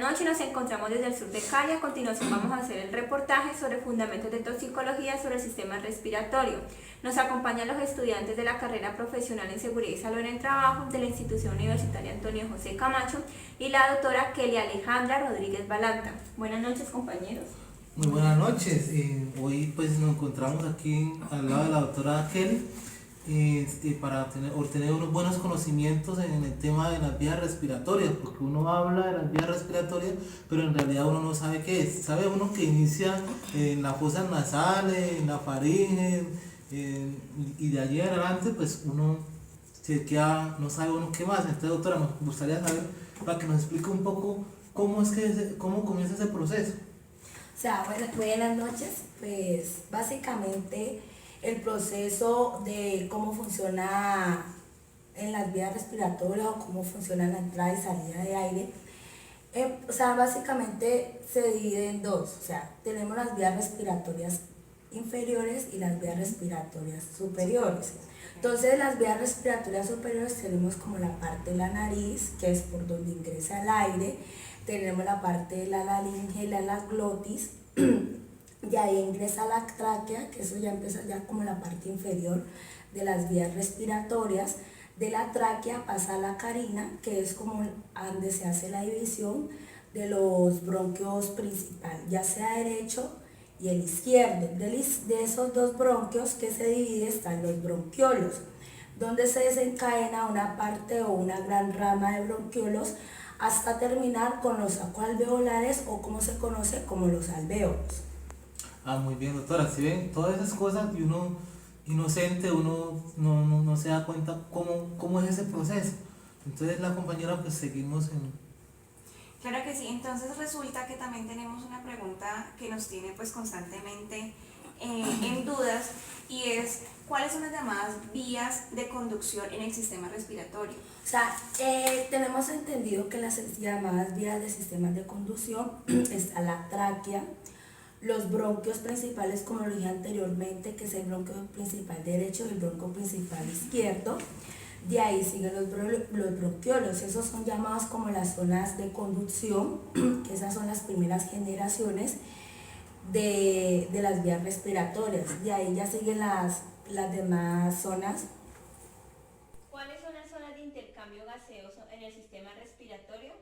noches, nos encontramos desde el sur de Cali. A continuación vamos a hacer el reportaje sobre fundamentos de toxicología sobre el sistema respiratorio. Nos acompañan los estudiantes de la carrera profesional en seguridad y salud en el trabajo de la institución universitaria Antonio José Camacho y la doctora Kelly Alejandra Rodríguez Balanta. Buenas noches, compañeros. Muy buenas noches. Hoy pues nos encontramos aquí al lado de la doctora Kelly para obtener unos buenos conocimientos en el tema de las vías respiratorias, porque uno habla de las vías respiratorias, pero en realidad uno no sabe qué es. Sabe uno que inicia en las fosas nasales, en la faringe, y de allí en adelante pues uno se queda, no sabe uno qué más. Entonces, doctora, nos gustaría saber, para que nos explique un poco cómo comienza ese proceso. O sea, buenas noches. Pues básicamente el proceso de cómo funciona en las vías respiratorias o cómo funciona la entrada y salida de aire, básicamente se divide en dos. O sea, tenemos las vías respiratorias inferiores y las vías respiratorias superiores. Entonces, las vías respiratorias superiores tenemos como la parte de la nariz, que es por donde ingresa el aire. Tenemos la parte de la laringe y la glotis, y ahí ingresa la tráquea, que eso ya empieza ya como la parte inferior de las vías respiratorias. De la tráquea pasa a la carina, que es como donde se hace la división de los bronquios principales, ya sea derecho y el izquierdo. De esos dos bronquios que se divide están los bronquiolos, donde se desencadena una parte o una gran rama de bronquiolos hasta terminar con los sacos alveolares, o como se conoce como los alvéolos. Muy bien, doctora. Si ven todas esas cosas y uno inocente, uno no se da cuenta cómo es ese proceso. Entonces la compañera, pues seguimos en... Claro que sí. Entonces resulta que también tenemos una pregunta que nos tiene pues constantemente en dudas, y es: ¿cuáles son las llamadas vías de conducción en el sistema respiratorio? O sea, tenemos entendido que las llamadas vías de sistemas de conducción está la tráquea, los bronquios principales, como lo dije anteriormente, que es el bronquio principal derecho y el bronquio principal izquierdo. De ahí siguen los bronquiolos. Esos son llamados como las zonas de conducción, que esas son las primeras generaciones de las vías respiratorias. De ahí ya siguen las demás zonas. ¿Cuáles son las zonas de intercambio gaseoso en el sistema respiratorio?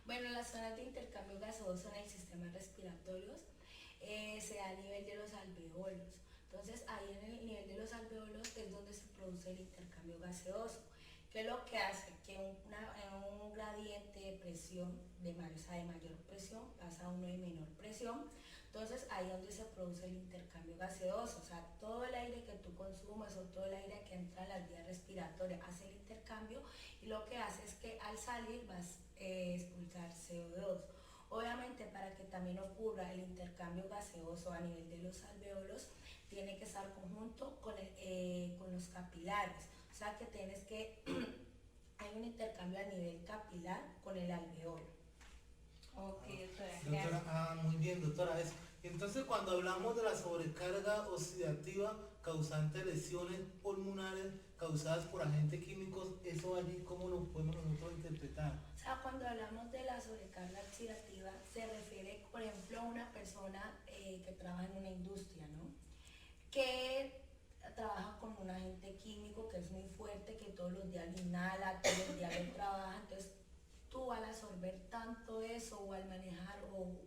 Bueno, las zonas de intercambio gaseoso en el sistema respiratorio se da a nivel de los alveolos. Entonces, ahí en el nivel de los alveolos es donde se produce el intercambio gaseoso, que es lo que hace que en un gradiente de presión, de mayor presión, pasa a uno de menor presión. Entonces, ahí es donde se produce el intercambio gaseoso. O sea, todo el aire que tú consumes o todo el aire que entra en las vías respiratorias hace el intercambio, y lo que hace es que al salir vas a expulsar CO2. Obviamente, para que también ocurra el intercambio gaseoso a nivel de los alvéolos, tiene que estar conjunto con los capilares. O sea que hay un intercambio a nivel capilar con el alveolo. Ok, doctora. Doctora, muy bien, doctora. Entonces, cuando hablamos de la sobrecarga oxidativa causante de lesiones pulmonares causadas por agentes químicos, ¿eso allí cómo lo podemos nosotros interpretar? O sea, cuando hablamos de la sobrecarga oxidativa, se refiere, por ejemplo, a una persona que trabaja en una industria, ¿no? Que trabaja con un agente químico que es muy fuerte, que todos los días lo inhala, todos los días lo trabaja. Entonces, tú al absorber tanto eso, o al manejar, o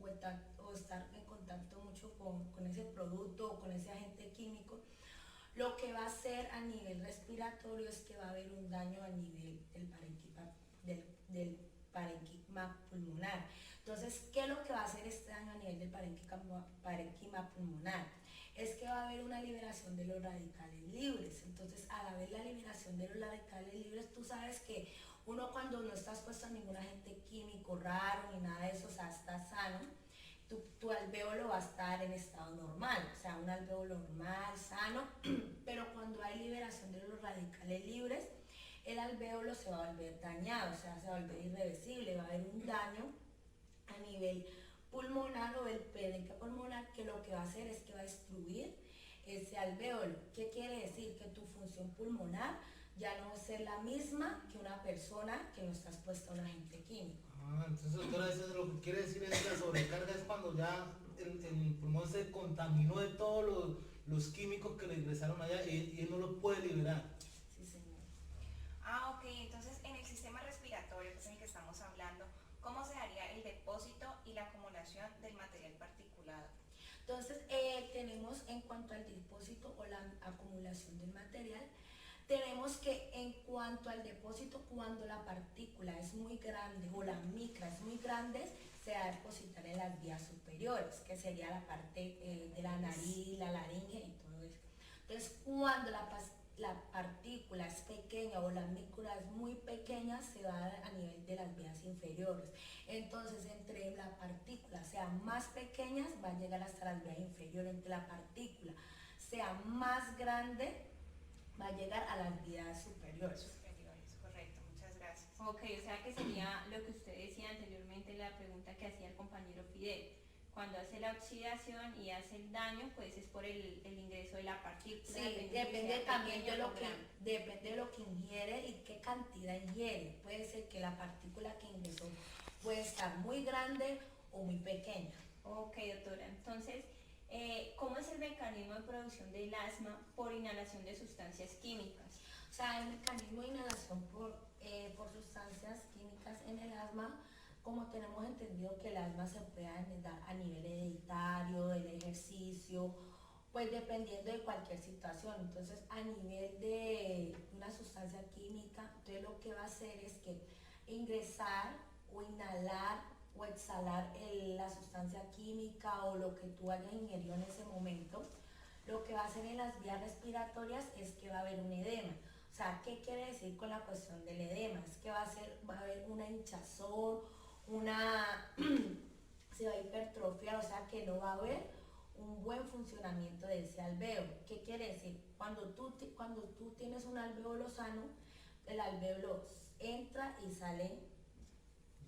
estar en contacto mucho con ese producto o con ese agente químico, lo que va a hacer a nivel respiratorio es que va a haber un daño a nivel del parénquima pulmonar. Entonces, ¿qué es lo que va a hacer este daño a nivel del parénquima pulmonar? Es que va a haber una liberación de los radicales libres. Entonces, al haber la liberación de los radicales libres, tú sabes que uno, cuando no está expuesto a ningún agente químico raro ni nada de eso, o sea, está sano, tu alvéolo va a estar en estado normal, o sea, un alvéolo normal, sano, pero cuando hay liberación de los radicales libres, el alvéolo se va a volver dañado, o sea, se va a volver irreversible, va a haber un daño a nivel pulmonar o del parénquima pulmonar, que lo que va a hacer es que va a destruir ese alvéolo. ¿Qué quiere decir? Que tu función pulmonar ya no va a ser la misma que una persona que no está expuesta a un agente químico. Entonces, doctora, eso es lo que quiere decir es que la sobrecarga es cuando ya el pulmón se contaminó de todos los químicos que le ingresaron allá y él no lo puede liberar. Sí, señor. Ok, entonces en el sistema respiratorio, que es el que estamos hablando, ¿cómo se haría el depósito y la acumulación del material particulado? Entonces, tenemos en cuanto al depósito o la acumulación del material, tenemos que en cuanto al depósito, cuando la partícula es muy grande o la micra es muy grande, se va a depositar en las vías superiores, que sería la parte de la nariz, la laringe y todo eso. Entonces, cuando la partícula es pequeña o la micra es muy pequeña, se va a dar a nivel de las vías inferiores. Entonces, entre la partícula sea más pequeña, va a llegar hasta las vías inferiores. Entre la partícula sea más grande, va a llegar a las vías superiores. Superiores, correcto, muchas gracias. Ok, o sea que sería lo que usted decía anteriormente, la pregunta que hacía el compañero Fidel. Cuando hace la oxidación y hace el daño, pues es por el ingreso de la partícula. Sí, depende también de lo que, depende de lo que ingiere y qué cantidad ingiere. Puede ser que la partícula que ingresó puede estar muy grande o muy pequeña. Ok, doctora. Entonces, ¿cómo es el mecanismo de producción del asma por inhalación de sustancias químicas? O sea, el mecanismo de inhalación por sustancias químicas en el asma, como tenemos entendido que el asma se puede dar a nivel hereditario, del ejercicio, pues dependiendo de cualquier situación. Entonces, a nivel de una sustancia química, entonces lo que va a hacer es que ingresar o inhalar o exhalar la sustancia química o lo que tú hayas ingerido en ese momento, lo que va a hacer en las vías respiratorias es que va a haber un edema. O sea, ¿qué quiere decir con la cuestión del edema? Es que va a haber una hinchazón, se va a hipertrofiar, o sea que no va a haber un buen funcionamiento de ese alvéolo. ¿Qué quiere decir? Cuando tú tienes un alvéolo sano, el alvéolo entra y sale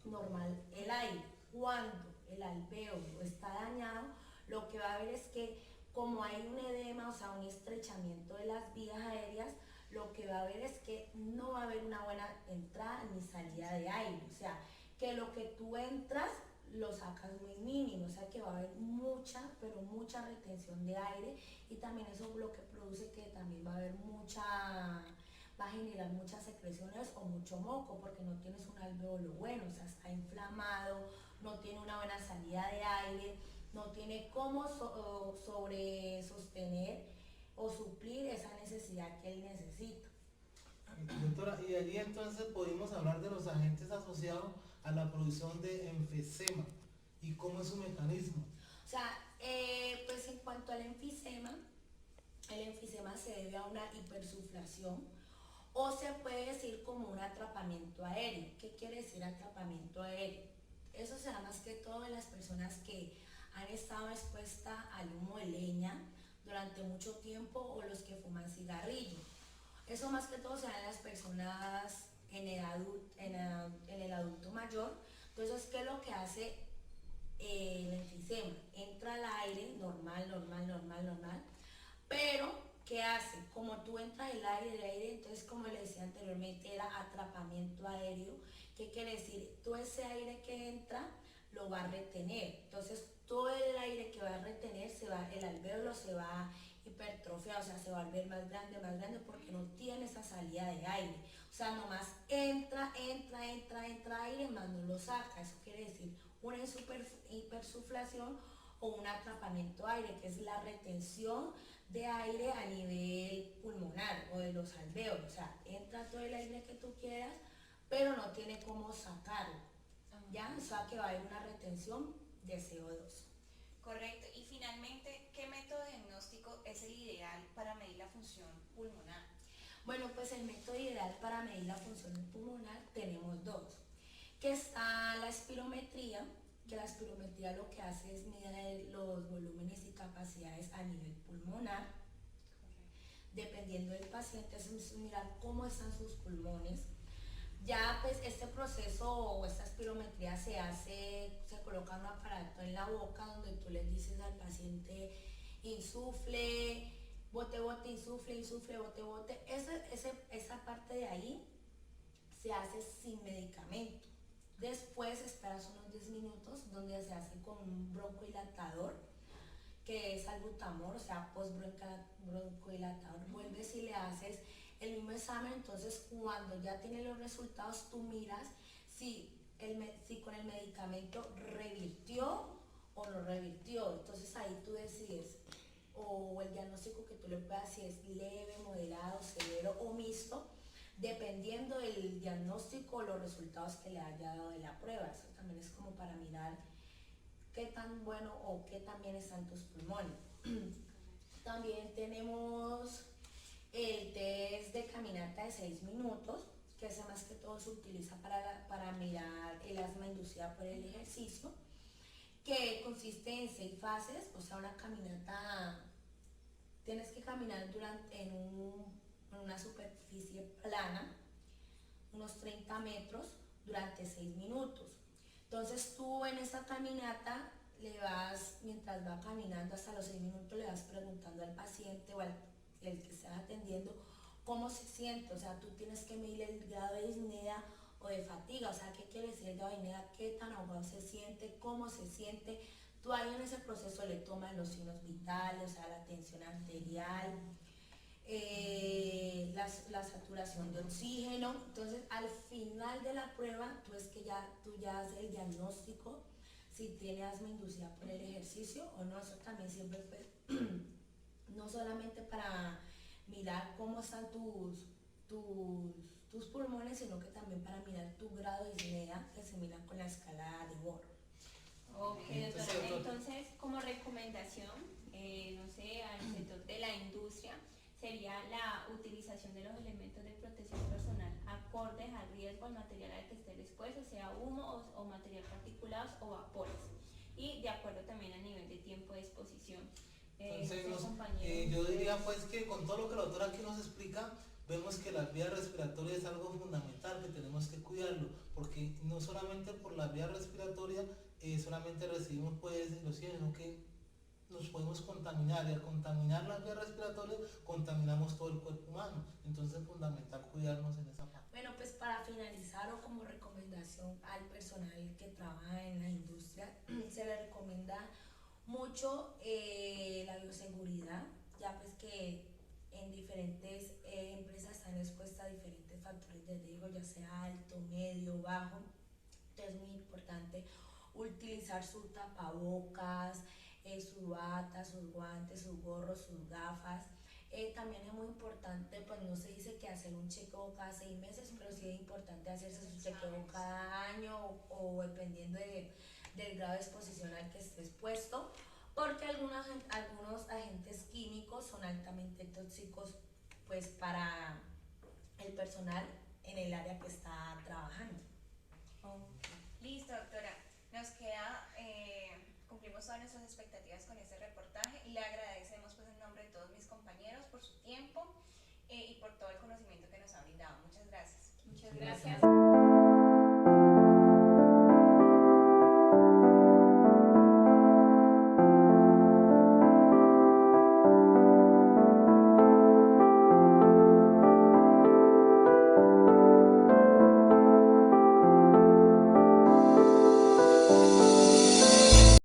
normal el aire. Cuando el alvéolo está dañado, lo que va a haber es que como hay un edema, o sea, un estrechamiento de las vías aéreas, lo que va a haber es que no va a haber una buena entrada ni salida de aire. O sea, que lo que tú entras lo sacas muy mínimo, o sea que va a haber mucha, pero mucha retención de aire y también eso es lo que produce que también va a haber va a generar muchas secreciones o mucho moco porque no tienes un alvéolo bueno, o sea, está inflamado, no tiene una buena salida de aire, no tiene cómo sostener o suplir esa necesidad que él necesita. Doctora, y allí entonces podemos hablar de los agentes asociados a la producción de enfisema y cómo es su mecanismo. O sea, pues en cuanto al enfisema, el enfisema se debe a una hipersuflación o se puede decir como un atrapamiento aéreo. ¿Qué quiere decir atrapamiento aéreo? Eso se da más que todo en las personas que han estado expuestas al humo de leña durante mucho tiempo o los que fuman cigarrillo. Eso más que todo se da en las personas en el adulto mayor. Entonces, ¿qué es lo que hace el enfisema? Entra al aire normal, pero ¿qué hace? Como tú entras el aire, entonces como le decía anteriormente, era atrapamiento aéreo. ¿Qué quiere decir? Todo ese aire que entra lo va a retener. Entonces todo el aire que va a retener, el alvéolo se va a hipertrofiar, o sea, se va a volver más grande porque no tiene esa salida de aire. O sea, nomás entra aire, más no lo saca. Eso quiere decir una hipersuflación o un atrapamiento aire, que es la retención de aire a nivel pulmonar o de los alvéolos. O sea, entra todo el aire que tú quieras, pero no tiene cómo sacarlo. ¿Ya? O sea, que va a haber una retención de CO2. Correcto. Y finalmente, ¿qué método diagnóstico es el ideal para medir la función pulmonar? Bueno, pues el método ideal para medir la función pulmonar tenemos dos, que está la espirometría, que la espirometría lo que hace es medir los volúmenes y capacidades a nivel pulmonar. Dependiendo del paciente, es mirar cómo están sus pulmones. Ya pues este proceso o esta espirometría se coloca un aparato en la boca donde tú le dices al paciente insufle, bote, bote, insufle, bote, bote. Esa parte de ahí se hace sin medicamento. Después esperas unos 10 minutos donde se hace con un broncohilatador, que es albutamol, o sea, post-broncohilatador. Vuelves y le haces el mismo examen. Entonces cuando ya tienes los resultados, tú miras si con el medicamento revirtió o no revirtió. Entonces ahí tú decides, o el diagnóstico que tú le puedas, si es leve, moderado, severo o mixto, dependiendo del diagnóstico o los resultados que le haya dado de la prueba. Eso también es como para mirar qué tan bueno o qué tan bien están tus pulmones. También tenemos el test de caminata de 6 minutos, que ese más que todo se utiliza para mirar el asma inducida por el ejercicio, que consiste en 6 fases. O sea, una caminata, tienes que caminar en una superficie plana, unos 30 metros, durante 6 minutos. Entonces tú en esa caminata mientras va caminando hasta los 6 minutos, le vas preguntando al paciente o el que estás atendiendo cómo se siente. O sea, tú tienes que medir el grado de disnea o de fatiga. O sea, ¿qué quiere decir el grado de disnea? ¿Qué tan ahogado se siente? ¿Cómo se siente? Tú ahí en ese proceso le tomas los signos vitales, o sea, la tensión arterial, la saturación de oxígeno. Entonces al final de la prueba tú ya haces el diagnóstico si tiene asma inducida por el ejercicio o no. Eso también siempre pues, no solamente para mirar cómo están tus pulmones, sino que también para mirar tu grado de disnea, que se mira con la escala de Bohr. Ok, doctora. Entonces, como recomendación, no sé, al sector de la industria, sería la utilización de los elementos de protección personal acordes al riesgo al material al que esté expuesto, sea humo o material particulados o vapores, y de acuerdo también al nivel de tiempo de exposición. Entonces, yo diría pues que con todo lo que la doctora aquí nos explica, vemos que la vía respiratoria es algo fundamental, que tenemos que cuidarlo, porque no solamente por la vía respiratoria solamente recibimos pues el oxígeno, sino que nos podemos contaminar, y al contaminar la vía respiratoria contaminamos todo el cuerpo humano. Entonces es fundamental cuidarnos en esa parte. Bueno, pues para finalizar, o como recomendación al personal que trabaja en la industria, se le recomienda mucho la bioseguridad, ya pues que en diferentes empresas están expuestas a diferentes factores de riesgo, ya sea alto, medio, bajo. Entonces es muy importante utilizar sus tapabocas, sus batas, sus guantes, sus gorros, sus gafas. También es muy importante, pues no se dice que hacer un chequeo cada 6 meses, pero sí es importante hacerse su chequeo cada año o dependiendo del grado de exposición al que esté expuesto, porque algunos agentes químicos son altamente tóxicos pues para el personal en el área que está trabajando. Listo, doctora. Nos queda, cumplimos todas nuestras expectativas con este reportaje y le agradecemos pues en nombre de todos mis compañeros por su tiempo y por todo el conocimiento que nos ha brindado. Muchas gracias. Muchas gracias.